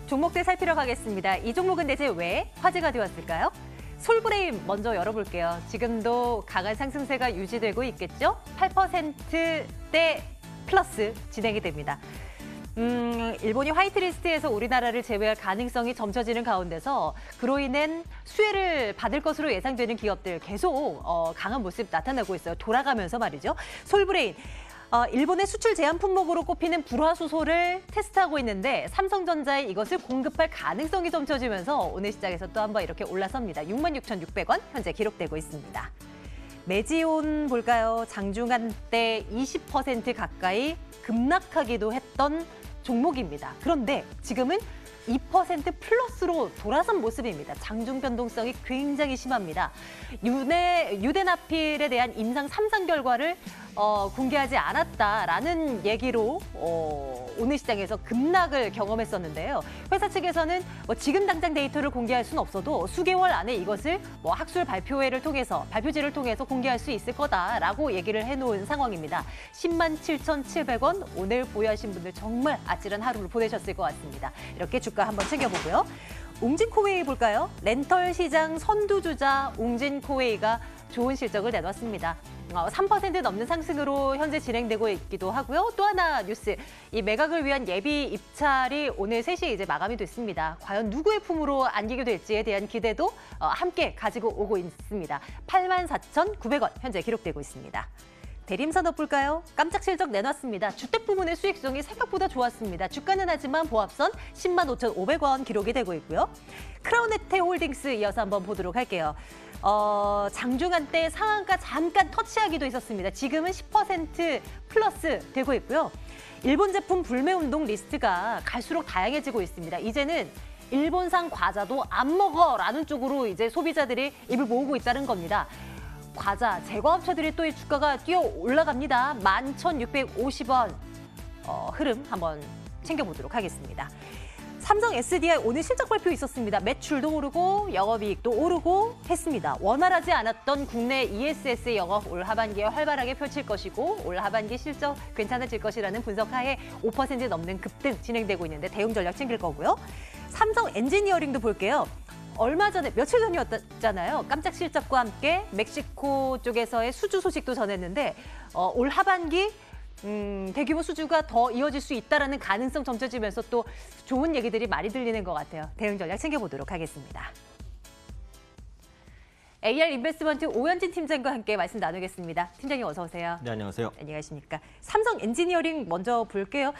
종목들 살피러 가겠습니다. 이 종목은 대체 왜 화제가 되었을까요? 솔브레인 먼저 열어볼게요. 지금도 강한 상승세가 유지되고 있겠죠? 8%대 플러스 진행이 됩니다. 일본이 화이트리스트에서 우리나라를 제외할 가능성이 점쳐지는 가운데서 그로 인한 수혜를 받을 것으로 예상되는 기업들 계속 강한 모습 나타나고 있어요. 돌아가면서 말이죠. 솔브레인. 일본의 수출 제한 품목으로 꼽히는 불화수소를 테스트하고 있는데 삼성전자에 이것을 공급할 가능성이 점쳐지면서 오늘 시장에서 또 한번 이렇게 올라섭니다. 66,600원 현재 기록되고 있습니다. 메지온 볼까요? 장중한 때 20% 가까이 급락하기도 했던 종목입니다. 그런데 지금은 2% 플러스로 돌아선 모습입니다. 장중 변동성이 굉장히 심합니다. 유대나필에 대한 임상 3상 결과를 공개하지 않았다라는 얘기로 오늘 시장에서 급락을 경험했었는데요. 회사 측에서는 지금 당장 데이터를 공개할 수는 없어도 수개월 안에 이것을 학술 발표지를 통해서 공개할 수 있을 거다라고 얘기를 해놓은 상황입니다. 107,700원 오늘 보유하신 분들 정말 아찔한 하루를 보내셨을 것 같습니다. 이렇게 주가 한번 챙겨보고요. 웅진코웨이 볼까요? 렌털 시장 선두주자 웅진코웨이가 좋은 실적을 내놨습니다. 3% 넘는 상승으로 현재 진행되고 있기도 하고요. 또 하나 뉴스, 이 매각을 위한 예비 입찰이 오늘 3시에 이제 마감이 됐습니다. 과연 누구의 품으로 안기게 될지에 대한 기대도 함께 가지고 오고 있습니다. 84,900원 현재 기록되고 있습니다. 대림산업 볼까요? 깜짝 실적 내놨습니다. 주택 부문의 수익성이 생각보다 좋았습니다. 주가는 하지만 보합선 105,500원 기록이 되고 있고요. 크라운에테홀딩스 이어서 한번 보도록 할게요. 장중한 때 상한가 잠깐 터치하기도 있었습니다. 지금은 10% 플러스 되고 있고요. 일본 제품 불매운동 리스트가 갈수록 다양해지고 있습니다. 이제는 일본산 과자도 안 먹어라는 쪽으로 이제 소비자들이 입을 모으고 있다는 겁니다. 과자, 제과업체들이 또 이 주가가 뛰어 올라갑니다. 11,650원 흐름 한번 챙겨보도록 하겠습니다. 삼성 SDI 오늘 실적 발표 있었습니다. 매출도 오르고 영업이익도 오르고 했습니다. 원활하지 않았던 국내 ESS 영업 올 하반기에 활발하게 펼칠 것이고 올 하반기 실적 괜찮아질 것이라는 분석하에 5% 넘는 급등 진행되고 있는데 대응 전략 챙길 거고요. 삼성 엔지니어링도 볼게요. 얼마 전에 며칠 전이었잖아요. 깜짝 실적과 함께 멕시코 쪽에서의 수주 소식도 전했는데 올 하반기 대규모 수주가 더 이어질 수 있다는 가능성 점쳐지면서 또 좋은 얘기들이 많이 들리는 것 같아요. 대응 전략 챙겨보도록 하겠습니다. AR 인베스트먼트 오현진 팀장과 함께 말씀 나누겠습니다. 팀장님 어서 오세요. 네, 안녕하세요. 안녕하십니까. 삼성 엔지니어링 먼저 볼게요.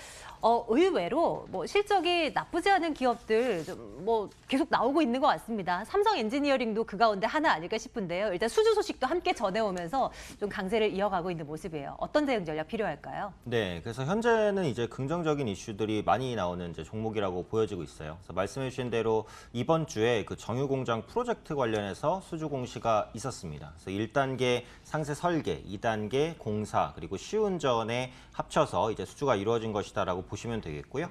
의외로 실적이 나쁘지 않은 기업들 좀 계속 나오고 있는 것 같습니다. 삼성 엔지니어링도 그 가운데 하나 아닐까 싶은데요. 일단 수주 소식도 함께 전해오면서 좀 강세를 이어가고 있는 모습이에요. 어떤 대응 전략 필요할까요? 네, 그래서 현재는 이제 긍정적인 이슈들이 많이 나오는 이제 종목이라고 보여지고 있어요. 그래서 말씀해주신 대로 이번 주에 그 정유공장 프로젝트 관련해서 수주 공시가 있었습니다. 그래서 1단계 상세 설계, 2단계 공사, 그리고 시운전에 합쳐서 이제 수주가 이루어진 것이다라고 보시면 되겠고요.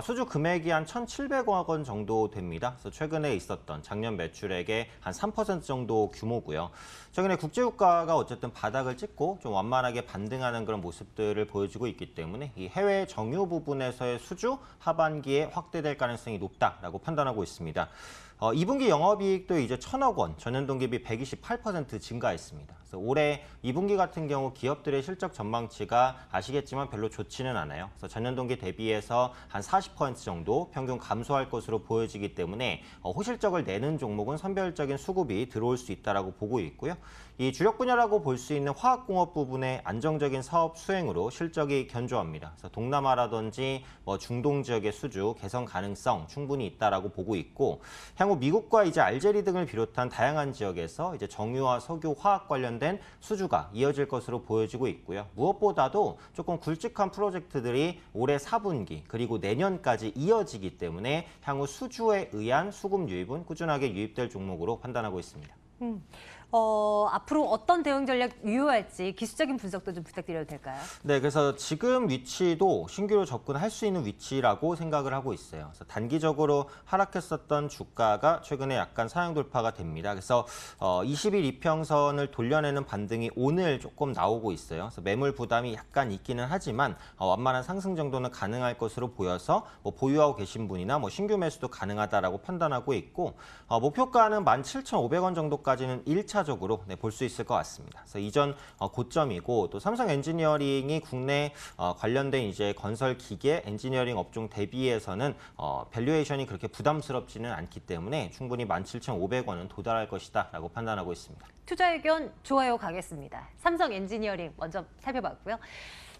수주 금액이 한 1,700억 원 정도 됩니다. 그래서 최근에 있었던 작년 매출액의 한 3% 정도 규모고요. 최근에 국제유가가 어쨌든 바닥을 찍고 좀 완만하게 반등하는 그런 모습들을 보여주고 있기 때문에 이 해외 정유 부분에서의 수주 하반기에 확대될 가능성이 높다라고 판단하고 있습니다. 2분기 영업이익도 이제 1,000억 원, 전년 동기 대비 128% 증가했습니다. 그래서 올해 2분기 같은 경우 기업들의 실적 전망치가 아시겠지만 별로 좋지는 않아요. 그래서 전년 동기 대비해서 한 40% 정도 평균 감소할 것으로 보여지기 때문에 호실적을 내는 종목은 선별적인 수급이 들어올 수 있다라고 보고 있고요. 이 주력 분야라고 볼 수 있는 화학공업 부분의 안정적인 사업 수행으로 실적이 견조합니다. 그래서 동남아라든지 중동 지역의 수주 개선 가능성 충분히 있다라고 보고 있고 향후 미국과 이제 알제리 등을 비롯한 다양한 지역에서 이제 정유와 석유, 화학 관련된 수주가 이어질 것으로 보여지고 있고요. 무엇보다도 조금 굵직한 프로젝트들이 올해 4분기 그리고 내년까지 이어지기 때문에 향후 수주에 의한 수급 유입은 꾸준하게 유입될 종목으로 판단하고 있습니다. 앞으로 어떤 대응 전략 유효할지 기술적인 분석도 좀 부탁드려도 될까요? 네, 그래서 지금 위치도 신규로 접근할 수 있는 위치라고 생각을 하고 있어요. 그래서 단기적으로 하락했었던 주가가 최근에 약간 상향 돌파가 됩니다. 그래서 20일 이평선을 돌려내는 반등이 오늘 조금 나오고 있어요. 그래서 매물 부담이 약간 있기는 하지만 완만한 상승 정도는 가능할 것으로 보여서 뭐 보유하고 계신 분이나 뭐 신규 매수도 가능하다라고 판단하고 있고 목표가는 17,500원 정도까지는 1차적으로 볼 수 있을 것 같습니다. 그래서 이전 고점이고 또 삼성 엔지니어링이 국내 관련된 이제 건설 기계 엔지니어링 업종 대비해서는 밸류에이션이 그렇게 부담스럽지는 않기 때문에 충분히 17,500원은 도달할 것이다라고 판단하고 있습니다. 투자 의견 좋아요 가겠습니다. 삼성 엔지니어링 먼저 살펴봤고요.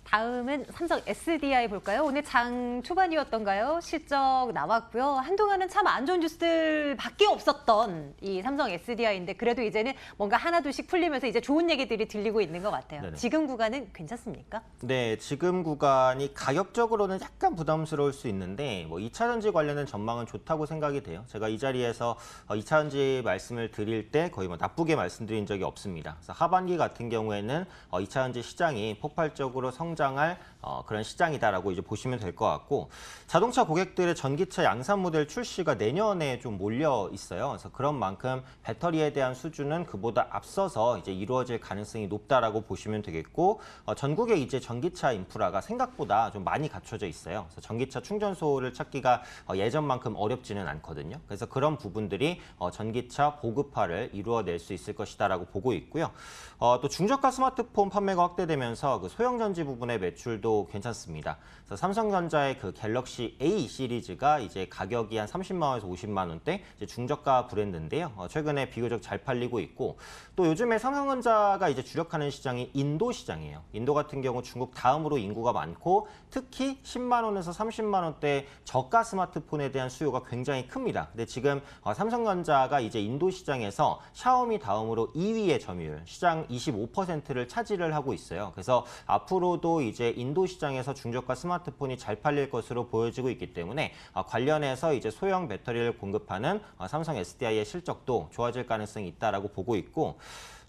다음은 삼성 SDI 볼까요? 오늘 장 초반이었던가요? 실적 나왔고요. 한동안은 참 안 좋은 뉴스들밖에 없었던 이 삼성 SDI인데 그래도 이제는 뭔가 하나둘씩 풀리면서 이제 좋은 얘기들이 들리고 있는 것 같아요. 네네. 지금 구간은 괜찮습니까? 네, 지금 구간이 가격적으로는 약간 부담스러울 수 있는데 뭐 2차 전지 관련된 전망은 좋다고 생각이 돼요. 제가 이 자리에서 2차 전지 말씀을 드릴 때 거의 뭐 나쁘게 말씀드린 적이 없습니다. 그래서 하반기 같은 경우에는 2차 전지 시장이 폭발적으로 성장할 그런 시장이다라고 이제 보시면 될 것 같고 자동차 고객들의 전기차 양산 모델 출시가 내년에 좀 몰려 있어요. 그래서 그런 만큼 배터리에 대한 수주는 그보다 앞서서 이제 이루어질 가능성이 높다라고 보시면 되겠고 전국에 이제 전기차 인프라가 생각보다 좀 많이 갖춰져 있어요. 그래서 전기차 충전소를 찾기가 예전만큼 어렵지는 않거든요. 그래서 그런 부분들이 전기차 보급화를 이루어낼 수 있을 것이다라고 보고 있고요. 또 중저가 스마트폰 판매가 확대되면서 그 소형 전지 부분의 매출도 괜찮습니다. 그래서 삼성전자의 그 갤럭시 A 시리즈가 이제 가격이 한 30만 원에서 50만 원대 이제 중저가 브랜드인데요. 최근에 비교적 잘 팔리고 있고 또 요즘에 삼성전자가 이제 주력하는 시장이 인도 시장이에요. 인도 같은 경우 중국 다음으로 인구가 많고 특히 10만 원에서 30만 원대 저가 스마트폰에 대한 수요가 굉장히 큽니다. 근데 지금 삼성전자가 이제 인도 시장에서 샤오미 다음으로 2위의 점유율, 시장 25%를 차지를 하고 있어요. 그래서 앞으로도 이제 인도 시장에서 중저가 스마트폰이 잘 팔릴 것으로 보여지고 있기 때문에 관련해서 이제 소형 배터리를 공급하는 삼성 SDI의 실적도 좋아질 가능성이 있다라고 보고 있고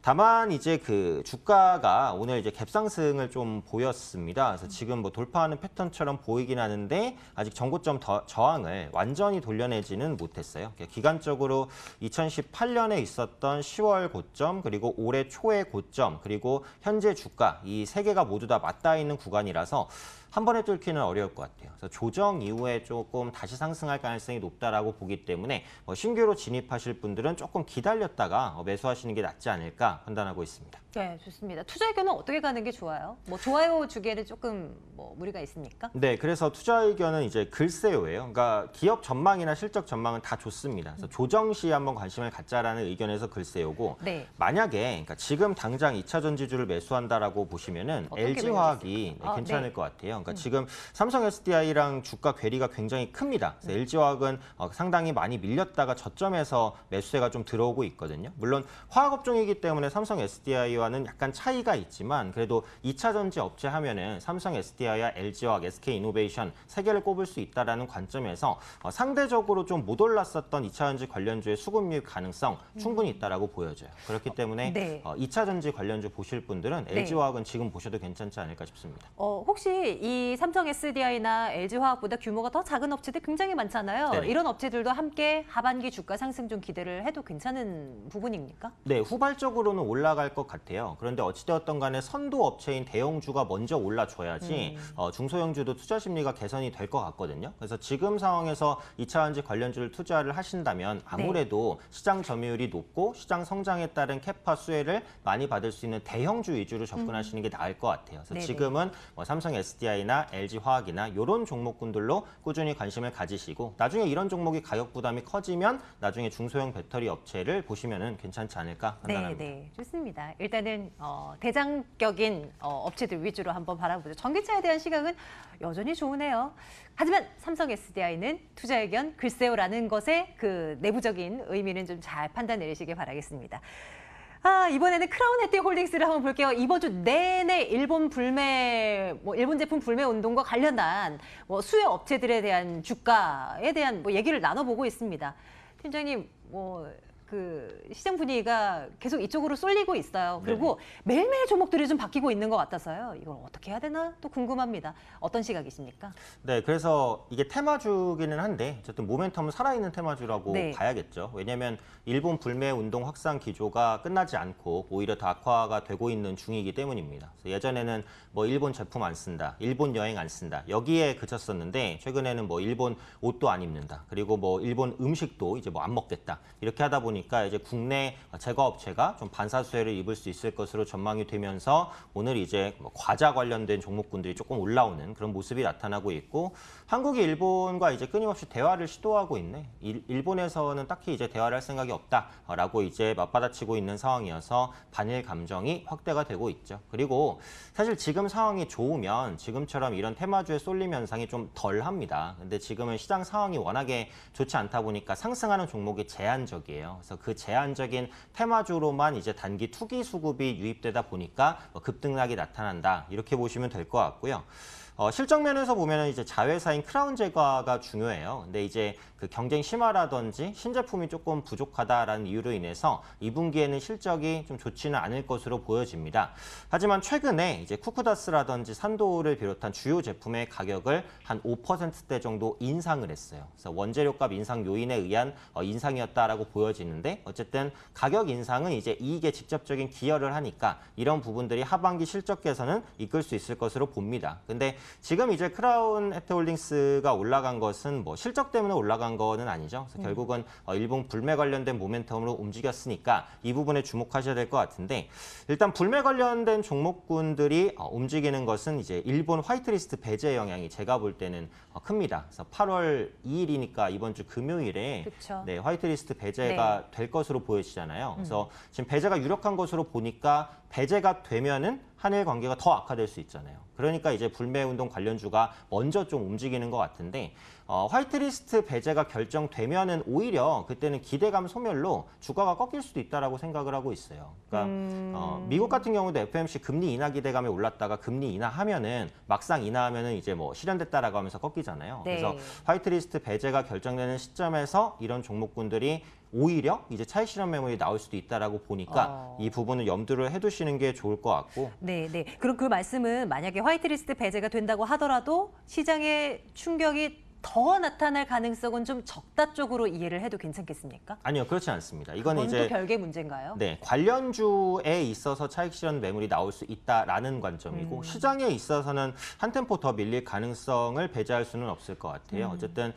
다만 이제 그 주가가 오늘 이제 갭상승을 좀 보였습니다. 그래서 지금 뭐 돌파하는 패턴처럼 보이긴 하는데 아직 전고점 저항을 완전히 돌려내지는 못했어요. 기간적으로 2018년에 있었던 10월 고점 그리고 올해 초의 고점 그리고 현재 주가 이 세 개가 모두 다 맞닿아 있는 구간이라서 한 번에 뚫기는 어려울 것 같아요. 그래서 조정 이후에 조금 다시 상승할 가능성이 높다라고 보기 때문에 신규로 진입하실 분들은 조금 기다렸다가 매수하시는 게 낫지 않을까 판단하고 있습니다. 네, 좋습니다. 투자 의견은 어떻게 가는 게 좋아요? 뭐 좋아요 주기에는 조금 뭐 무리가 있습니까? 네, 그래서 투자 의견은 이제 글쎄요예요. 그러니까 기업 전망이나 실적 전망은 다 좋습니다. 그래서 조정 시에 한번 관심을 갖자라는 의견에서 글쎄요고 네. 만약에 그러니까 지금 당장 2차 전지주를 매수한다라고 보시면은 어떻게 LG화학이 괜찮을 네. 것 같아요. 그러니까 지금 삼성 SDI랑 주가 괴리가 굉장히 큽니다. 그래서 LG화학은 상당히 많이 밀렸다가 저점에서 매수세가 좀 들어오고 있거든요. 물론 화학업종이기 때문에 삼성 SDI와는 약간 차이가 있지만 그래도 2차 전지 업체 하면은 삼성 SDI와 LG화학, SK이노베이션 세 개를 꼽을 수 있다라는 관점에서 상대적으로 좀 못 올랐었던 2차 전지 관련주의 수급 유입 가능성 충분히 있다라고 보여져요. 그렇기 때문에 네. 2차 전지 관련주 보실 분들은 네. LG화학은 지금 보셔도 괜찮지 않을까 싶습니다. 혹시 이 삼성 SDI나 LG화학보다 규모가 더 작은 업체들 굉장히 많잖아요. 네네. 이런 업체들도 함께 하반기 주가 상승 좀 기대를 해도 괜찮은 부분입니까? 네, 후발적으로는 올라갈 것 같아요. 그런데 어찌되었던 간에 선도 업체인 대형주가 먼저 올라줘야지 중소형주도 투자 심리가 개선이 될 것 같거든요. 그래서 지금 상황에서 2차 전지 관련주를 투자를 하신다면 아무래도 시장 점유율이 높고 시장 성장에 따른 캐파 수혜를 많이 받을 수 있는 대형주 위주로 접근하시는 게 나을 것 같아요. 그래서 네네. 지금은 삼성 SDI나 LG화학이나 이런 종목군들로 꾸준히 관심을 가지시고 나중에 이런 종목이 가격 부담이 커지면 나중에 중소형 배터리 업체를 보시면 괜찮지 않을까 판단합니다. 네, 좋습니다. 일단은 대장격인 업체들 위주로 한번 바라보죠. 전기차에 대한 시각은 여전히 좋으네요. 하지만 삼성 SDI는 투자 의견 글쎄요라는 것의 그 내부적인 의미는 좀 잘 판단 내리시길 바라겠습니다. 이번에는 크라운 해티홀딩스를 한번 볼게요. 이번 주 내내 일본 일본 제품 불매 운동과 관련한 수요 업체들에 대한 주가에 대한 얘기를 나눠보고 있습니다. 팀장님, 그 시장 분위기가 계속 이쪽으로 쏠리고 있어요. 그리고 매일매일 종목들이 좀 바뀌고 있는 것 같아서요. 이걸 어떻게 해야 되나 또 궁금합니다. 어떤 시각이십니까? 네, 그래서 이게 테마주기는 한데 어쨌든 모멘텀은 살아있는 테마주라고 네. 봐야겠죠. 왜냐하면 일본 불매 운동 확산 기조가 끝나지 않고 오히려 더 악화가 되고 있는 중이기 때문입니다. 그래서 예전에는 뭐 일본 제품 안 쓴다, 일본 여행 안 쓴다 여기에 그쳤었는데 최근에는 뭐 일본 옷도 안 입는다, 그리고 뭐 일본 음식도 이제 뭐 안 먹겠다 이렇게 하다 보니까 이제 국내 제과업체가 좀 반사수혜를 입을 수 있을 것으로 전망이 되면서 오늘 이제 뭐 과자 관련된 종목군들이 조금 올라오는 그런 모습이 나타나고 있고, 한국이 일본과 이제 끊임없이 대화를 시도하고 있네. 일본에서는 딱히 이제 대화를 할 생각이 없다라고 이제 맞받아치고 있는 상황이어서 반일 감정이 확대가 되고 있죠. 그리고 사실 지금 상황이 좋으면 지금처럼 이런 테마주에 쏠림 현상이 좀 덜합니다. 근데 지금은 시장 상황이 워낙에 좋지 않다 보니까 상승하는 종목이 제한적이에요. 그래서 그 제한적인 테마주로만 이제 단기 투기 수급이 유입되다 보니까 급등락이 나타난다, 이렇게 보시면 될 것 같고요. 실적 면에서 보면 이제 자회사인 크라운 제과가 중요해요. 근데 이제 그 경쟁 심화라든지 신제품이 조금 부족하다라는 이유로 인해서 2분기에는 실적이 좀 좋지는 않을 것으로 보여집니다. 하지만 최근에 이제 쿠쿠다스라든지 산도를 비롯한 주요 제품의 가격을 한 5%대 정도 인상을 했어요. 그래서 원재료값 인상 요인에 의한 인상이었다라고 보여지는데, 어쨌든 가격 인상은 이제 이익에 직접적인 기여를 하니까 이런 부분들이 하반기 실적 개선은 이끌 수 있을 것으로 봅니다. 근데 지금 이제 크라운 에트홀딩스가 올라간 것은 뭐 실적 때문에 올라간 거는 아니죠. 그래서 결국은 일본 불매 관련된 모멘텀으로 움직였으니까 이 부분에 주목하셔야 될 것 같은데, 일단 불매 관련된 종목군들이 움직이는 것은 이제 일본 화이트리스트 배제 영향이 제가 볼 때는 큽니다. 그래서 8월 2일이니까 이번 주 금요일에 그쵸. 네, 화이트리스트 배제가 될 것으로 보여지잖아요. 그래서 지금 배제가 유력한 것으로 보니까 배제가 되면은 한일 관계가 더 악화될 수 있잖아요. 그러니까 이제 불매운동 관련주가 먼저 좀 움직이는 것 같은데, 화이트리스트 배제가 결정되면은 오히려 그때는 기대감 소멸로 주가가 꺾일 수도 있다라고 생각을 하고 있어요. 그러니까 미국 같은 경우도 FOMC 금리 인하 기대감에 올랐다가 금리 인하하면은 막상 인하하면은 이제 뭐 실현됐다라고 하면서 꺾이잖아요. 네. 그래서 화이트리스트 배제가 결정되는 시점에서 이런 종목군들이 오히려 이제 차익 실현 매물이 나올 수도 있다라고 보니까 이 부분을 염두를 해두시는 게 좋을 것 같고. 네, 네. 그럼 그 말씀은 만약에 화이트리스트 배제가 된다고 하더라도 시장의 충격이 더 나타날 가능성은 좀 적다 쪽으로 이해를 해도 괜찮겠습니까? 아니요, 그렇지 않습니다. 이건 그건 이제 또 별개 문제인가요? 네, 관련주에 있어서 차익 실현 매물이 나올 수 있다라는 관점이고, 시장에 있어서는 한 템포 더 밀릴 가능성을 배제할 수는 없을 것 같아요. 어쨌든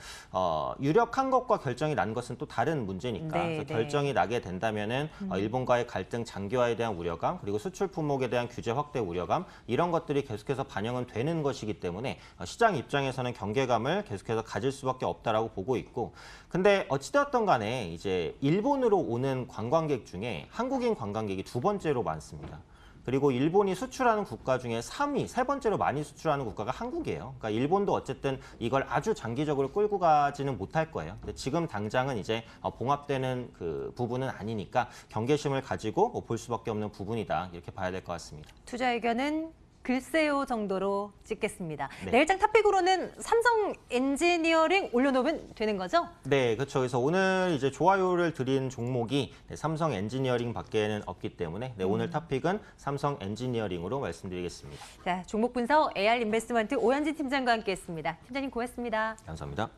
유력한 것과 결정이 난 것은 또 다른 문제니까. 네, 그래서 네. 결정이 나게 된다면은 일본과의 갈등 장기화에 대한 우려감, 그리고 수출 품목에 대한 규제 확대 우려감, 이런 것들이 계속해서 반영은 되는 것이기 때문에 시장 입장에서는 경계감을 계속해서 가질 수밖에 없다라고 보고 있고, 근데 어찌되었던 간에 이제 일본으로 오는 관광객 중에 한국인 관광객이 두 번째로 많습니다. 그리고 일본이 수출하는 국가 중에 3위, 세 번째로 많이 수출하는 국가가 한국이에요. 그러니까 일본도 어쨌든 이걸 아주 장기적으로 끌고 가지는 못할 거예요. 근데 지금 당장은 이제 봉합되는 그 부분은 아니니까 경계심을 가지고 볼 수밖에 없는 부분이다, 이렇게 봐야 될 것 같습니다. 투자 의견은 글쎄요 정도로 찍겠습니다. 네. 내일장 탑픽으로는 삼성 엔지니어링 올려놓으면 되는 거죠? 네, 그렇죠. 그래서 오늘 이제 좋아요를 드린 종목이 삼성 엔지니어링 밖에는 없기 때문에 오늘 탑픽은 삼성 엔지니어링으로 말씀드리겠습니다. 자, 종목 분석 AR 인베스트먼트 오현진 팀장과 함께했습니다. 팀장님 고맙습니다. 감사합니다.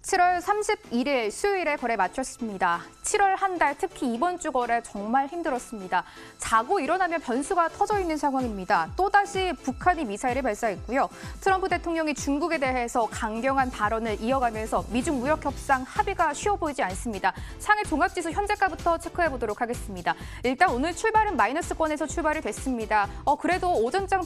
(7월 31일) 수요일에 거래 마쳤습니다. 7월 한 달, 특히 이번 주 거래 정말 힘들었습니다. 자고 일어나면 변수가 터져 있는 상황입니다. 또다시 북한이 미사일을 발사했고요. 트럼프 대통령이 중국에 대해서 강경한 발언을 이어가면서 미중 무역 협상 합의가 쉬워 보이지 않습니다. 상해 종합지수 현재가부터 체크해 보도록 하겠습니다. 일단 오늘 출발은 마이너스권에서 출발이 됐습니다. 그래도 오전장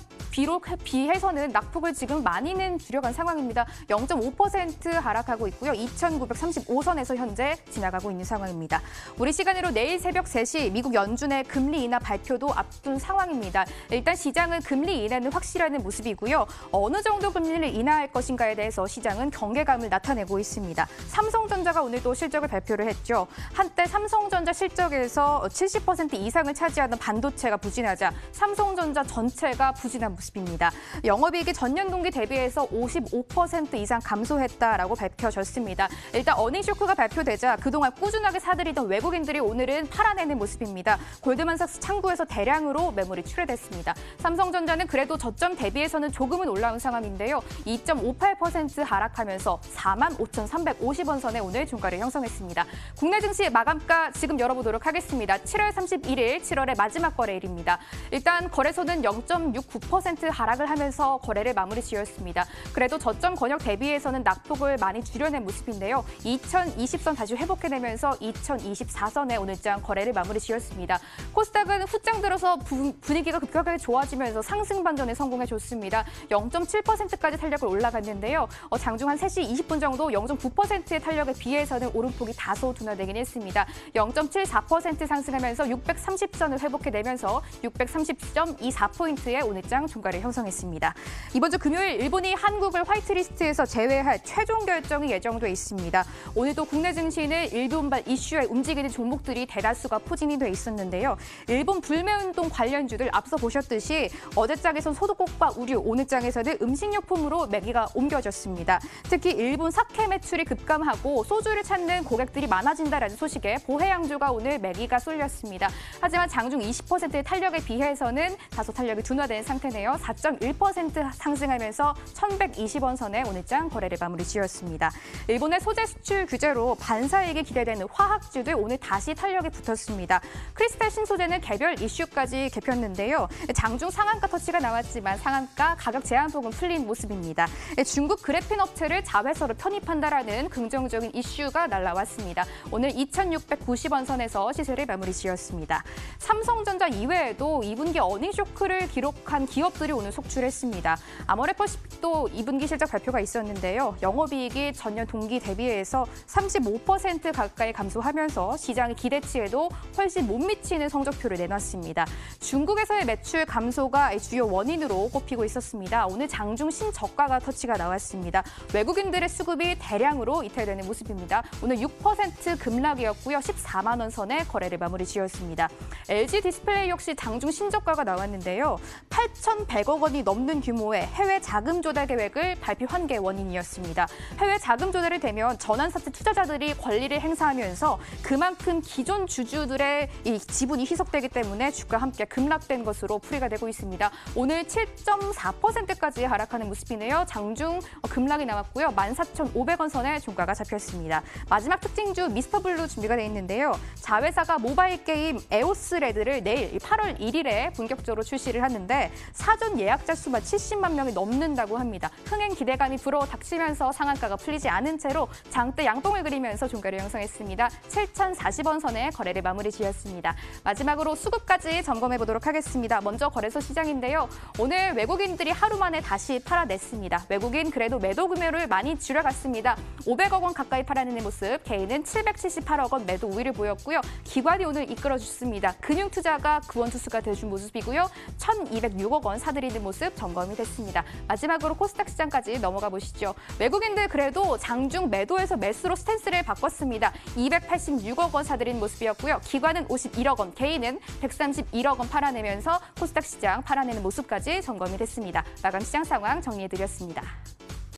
비해서는 낙폭을 지금 많이는 줄여간 상황입니다. 0.5% 하락하고 있고요. 2,935선에서 현재 지나가고 있는 상황입니다. 있습니다. 우리 시간으로 내일 새벽 3시 미국 연준의 금리 인하 발표도 앞둔 상황입니다. 일단 시장은 금리 인하는 확실하는 모습이고요. 어느 정도 금리를 인하할 것인가에 대해서 시장은 경계감을 나타내고 있습니다. 삼성전자가 오늘도 실적을 발표를 했죠. 한때 삼성전자 실적에서 70% 이상을 차지하는 반도체가 부진하자 삼성전자 전체가 부진한 모습입니다. 영업이익이 전년 동기 대비해서 55% 이상 감소했다라고 밝혀졌습니다. 일단 어닝 쇼크가 발표되자 그동안 꾸준하게 사들이던 외국인들이 오늘은 팔아내는 모습입니다. 골드만삭스 창구에서 대량으로 매물이 출회됐습니다. 삼성전자는 그래도 저점 대비해서는 조금은 올라온 상황인데요. 2.58% 하락하면서 45,350원 선에 오늘 종가를 형성했습니다. 국내 증시 마감가 지금 열어보도록 하겠습니다. 7월 31일 7월의 마지막 거래일입니다. 일단 거래소는 0.69% 하락을 하면서 거래를 마무리 지었습니다. 그래도 저점 권역 대비해서는 낙폭을 많이 줄여낸 모습인데요. 2020선 다시 회복해내면서 2024선에 오늘장 거래를 마무리 지었습니다. 코스닥은 후장 들어서 분위기가 급격하게 좋아지면서 상승 반전에 성공해줬습니다. 0.7%까지 탄력을 올라갔는데요. 장중 한 3시 20분 정도 0.9%의 탄력에 비해서는 오름폭이 다소 둔화되긴 했습니다. 0.74% 상승하면서 630선을 회복해내면서 630.24포인트의 오늘장 종가를 형성했습니다. 이번 주 금요일 일본이 한국을 화이트리스트에서 제외할 최종 결정이 예정돼 있습니다. 오늘도 국내 증시는 일본발 이슈에 움직이는 종목들이 대다수가 포진이 돼 있었는데요. 일본 불매운동 관련주들 앞서 보셨듯이 어제장에선 소득국과 우류, 오늘장에서는 음식료품으로 매기가 옮겨졌습니다. 특히 일본 사케 매출이 급감하고 소주를 찾는 고객들이 많아진다라는 소식에 보해양주가 오늘 매기가 쏠렸습니다. 하지만 장중 20%의 탄력에 비해서는 다소 탄력이 둔화된 상태네요. 4.1% 상승하면서 1,120원 선에 오늘장 거래를 마무리 지었습니다. 일본의 소재 수출 규제로 반사이익이 기대되는 화학주들 오늘 다시 탄력이 붙었습니다. 크리스탈 신소재는 개별 이슈까지 개폈는데요. 장중 상한가 터치가 나왔지만 상한가 가격 제한폭은 풀린 모습입니다. 중국 그래핀 업체를 자회사로 편입한다라는 긍정적인 이슈가 날라왔습니다. 오늘 2,690원 선에서 시세를 마무리 지었습니다. 삼성전자 이외에도 2분기 어닝 쇼크를 기록한 기업들이 오늘 속출했습니다. 아모레퍼시픽도 2분기 실적 발표가 있었는데요. 영업이익이 전년 동기 대비해서 35% 가까이 감소하면서 시장의 기대치에도 훨씬 못 미치는 성적표를 내놨습니다. 중국에서의 매출 감소가 주요 원인으로 꼽히고 있었습니다. 오늘 장중 신저가가 터치가 나왔습니다. 외국인들의 수급이 대량으로 이탈되는 모습입니다. 오늘 6% 급락이었고요. 14만 원 선에 거래를 마무리 지었습니다. LG 디스플레이 역시 장중 신저가가 나왔는데요. 8,100억 원이 넘는 규모의 해외 자금 조달 계획을 발표한 게 원인이었습니다. 해외 자금 조달이 되면 전환사채 투자자들이 권리를 행사하면서 그만큼 기존 주주들의 이 지분이 희석되기 때문에 주가 함께 급락된 것으로 풀이가 되고 있습니다. 오늘 7.4%까지 하락하는 모습이네요. 장중 급락이 나왔고요. 14,500원 선에 종가가 잡혔습니다. 마지막 특징주 미스터블루 준비가 돼 있는데요. 자회사가 모바일 게임 에오스레드를 내일 8월 1일에 본격적으로 출시를 하는데 사전 예약자 수만 70만 명이 넘는다고 합니다. 흥행 기대감이 불어 닥치면서 상한가가 풀리지 않은 채로 장대 양봉을 그리면서 종가를 형성했습니다. 7,040원 선에 거래를 마무리 지었습니다. 마지막으로 수급까지 점검해 보도록 하겠습니다. 먼저 거래소 시장인데요. 오늘 외국인들이 하루 만에 다시 팔아냈습니다. 외국인 그래도 매도 금요를 많이 줄여갔습니다. 500억 원 가까이 팔아내는 모습, 개인은 778억 원 매도 우위를 보였고요. 기관이 오늘 이끌어줬습니다. 금융투자가 구원투수가 돼준 모습이고요. 1,206억 원 사들이는 모습 점검이 됐습니다. 마지막으로 코스닥 시장까지 넘어가 보시죠. 외국인들 그래도 장중 매도에서 매수로 스탠스를 바꿨습니다. 286억 원 사들인 모습이었고요. 기관은 51억 원, 개인은 131억 원 팔아내면서 코스닥 시장 팔아내는 모습까지 점검이 됐습니다. 마감 시장 상황 정리해드렸습니다.